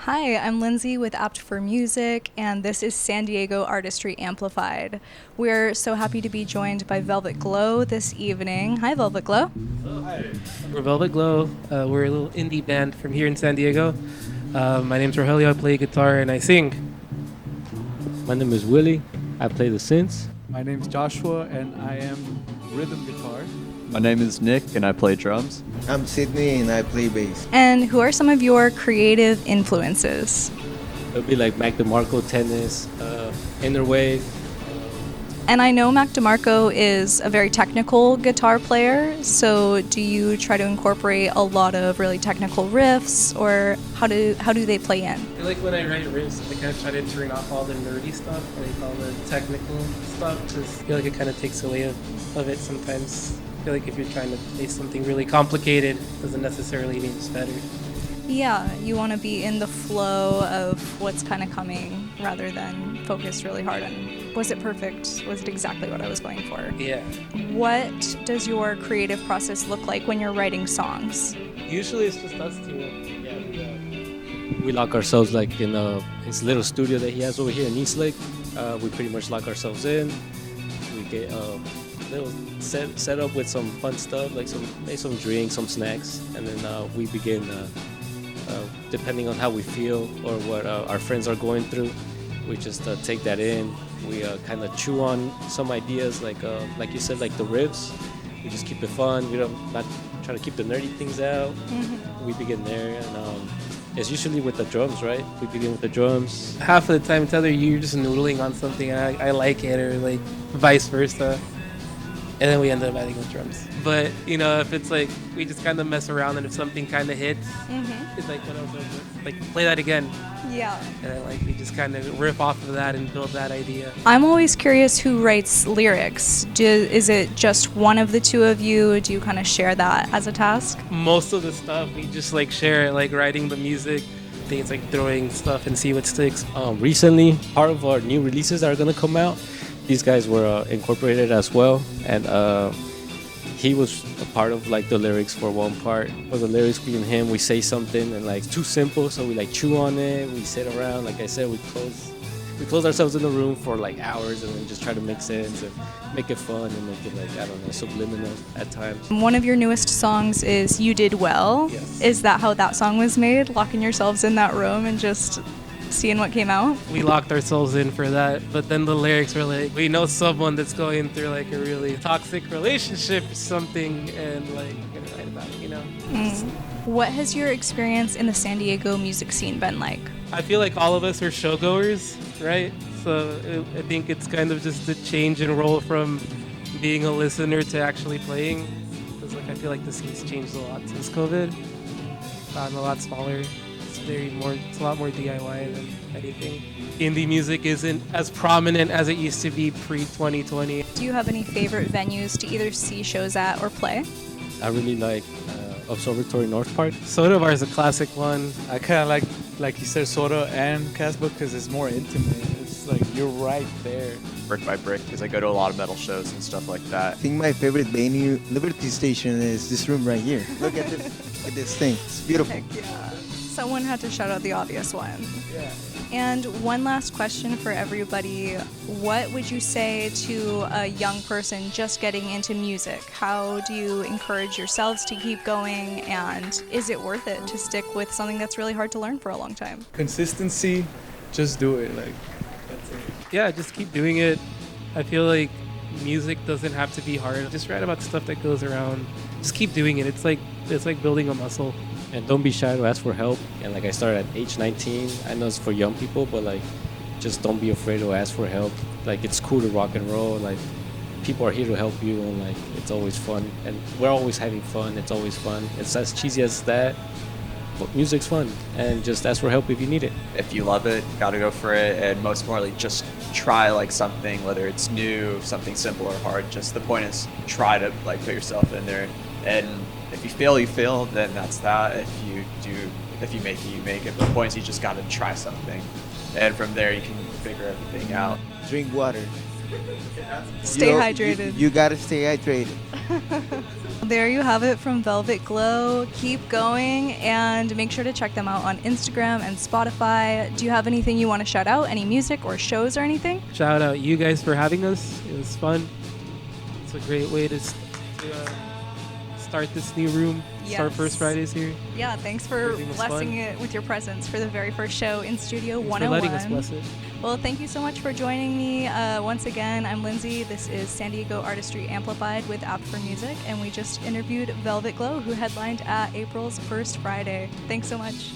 Hi, I'm Lindsay with Apt for Music, and this is San Diego Artistry Amplified. We're so happy to be joined by Velvet Glow this evening. Hi, Velvet Glow. We're Velvet Glow. We're a little indie band from here in San Diego. My name's Rogelio. I play guitar and I sing. My name is Willie. I play the synths. My name is Joshua, and I am rhythm guitar. My name is Nick, and I play drums. I'm Sydney, and I play bass. And who are some of your creative influences? It'll be like Mac DeMarco, Tennis, Inner Wave. And I know Mac DeMarco is a very technical guitar player, so do you try to incorporate a lot of really technical riffs, or how do they play in? I feel like when I write riffs, I kind of try to turn off all the nerdy stuff, like all the technical stuff, because I feel like it kind of takes away of it sometimes. I feel like if you're trying to play something really complicated, it doesn't necessarily mean it's better. Yeah, you want to be in the flow of what's kind of coming rather than focus really hard on, was it perfect? Was it exactly what I was going for? Yeah. What does your creative process look like when you're writing songs? Usually it's just us two. Yeah, we lock ourselves like in his little studio that he has over here in East Lake. We pretty much lock ourselves in. We get little set up with some fun stuff, like some drinks, some snacks, and then we begin. Depending on how we feel or what our friends are going through, we just take that in. We kind of chew on some ideas, like you said, like the riffs. We just keep it fun. We don't not try to keep the nerdy things out. Mm-hmm. We begin there, and it's usually with the drums, right? We begin with the drums. Half of the time, it's either you're just noodling on something and I like it, or like vice versa. And then we end up adding the drums. But, if it's like, we just kind of mess around, and if something kind of hits, it's like, like, play that again. Yeah. And then, we just kind of riff off of that and build that idea. I'm always curious who writes lyrics. Is it just one of the two of you? Do you kind of share that as a task? Most of the stuff, we just, share, writing the music. I think it's, throwing stuff and see what sticks. Recently, part of our new releases that are going to come out, these guys were incorporated as well, and he was a part of the lyrics for one part. For the lyrics, me and him, we say something and it's too simple, so we chew on it. We sit around, like I said, we close ourselves in the room for hours, and then just try to make sense and make it fun and make it subliminal at times. One of your newest songs is "You Did Well." Yes. Is that how that song was made? Locking yourselves in that room and just seeing what came out? We locked ourselves in for that, but then the lyrics were we know someone that's going through a really toxic relationship or something, and gonna write about it, What has your experience in the San Diego music scene been like? I feel like all of us are showgoers, right? So I think it's kind of just a change in role from being a listener to actually playing, because I feel like the scene's changed a lot since COVID. Gotten a lot smaller. It's a lot more DIY than anything. Indie music isn't as prominent as it used to be pre-2020. Do you have any favorite venues to either see shows at or play? I really like Observatory North Park. Soda Bar is a classic one. I kind of like you said, Soda and Casbah, because it's more intimate. It's you're right there. Brick by Brick, because I go to a lot of metal shows and stuff like that. I think my favorite venue, Liberty Station, is this room right here. Look at this, at this thing. It's beautiful. Heck yeah. Someone had to shout out the obvious one. Yeah. And one last question for everybody. What would you say to a young person just getting into music? How do you encourage yourselves to keep going? And is it worth it to stick with something that's really hard to learn for a long time? Consistency, just do it. That's it. Yeah, just keep doing it. I feel like music doesn't have to be hard. Just write about stuff that goes around. Just keep doing it. It's like building a muscle. And don't be shy to ask for help. And I started at age 19. I know it's for young people, but just don't be afraid to ask for help. It's cool to rock and roll. People are here to help you, and it's always fun. And we're always having fun. It's always fun. It's as cheesy as that, but music's fun. And just ask for help if you need it. If you love it, gotta go for it, and most importantly, just try something, whether it's new, something simple or hard. Just the point is, try to put yourself in there, and if you fail, you fail, then that's that. If you make it, you make it. But the point is, you just gotta try something, and from there you can figure everything out. Drink water. Stay hydrated. You gotta stay hydrated. There you have it from Velvet Glow. Keep going and make sure to check them out on Instagram and Spotify. Do you have anything you want to shout out? Any music or shows or anything? Shout out you guys for having us. It was fun. It's a great way to start this new room. Start Yes. First Fridays here. Yeah, thanks for Everything was blessing fun. it with your presence for the very first show in Studio Thanks 101. for letting us bless it. Well, thank you so much for joining me. Once again, I'm Lindsay. This is San Diego Artistry Amplified with Apt for Music, and we just interviewed Velvet Glow, who headlined at April's First Friday. Thanks so much.